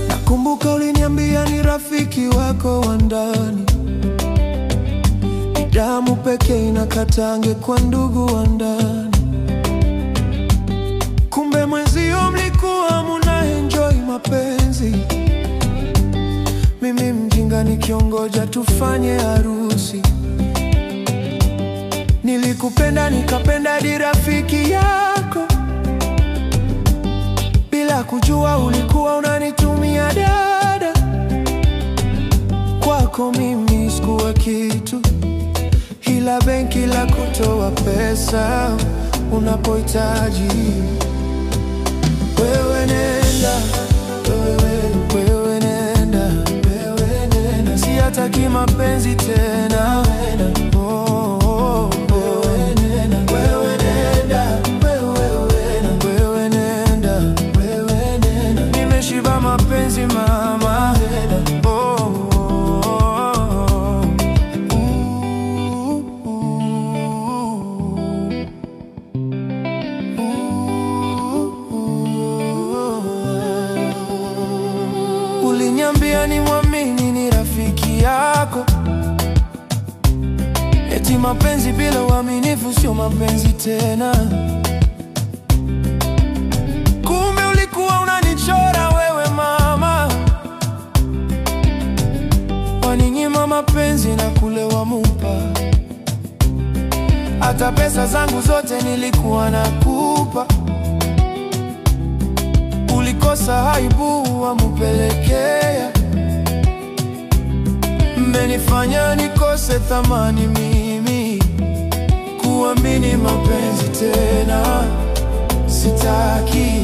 Nakumbuka uliniambia ni rafiki wako wa ndani, damu pekee inakatange kwa ndugu wa ndani. Kumbe mwenzio mlikuwa muna enjoy mapenzi, mimi mjinga nikiongoja tufanye harusi. Nilikupenda nikapenda di rafiki yako, bila kujua ulikuwa unanitumia dada. Kwako mimi sikuwa kitu, ila benki la kutoa pesa unapohitaji. Wewe nenda, wewe nenda, siyataki mapenzi tena. Nimeshiba mapenzi mama. Uliniambia ni mwamini ni rafiki yako, eti mapenzi bila uaminifu sio mapenzi tena. Kumbe ulikuwa unanichora wewe mama, waninyima mapenzi na kulewa mupa. Hata pesa zangu zote nilikuwa nakupa, ulikosa haibu wamupelekea. Mmenifanya nikose thamani mimi, kuamini mapenzi tena sitaki.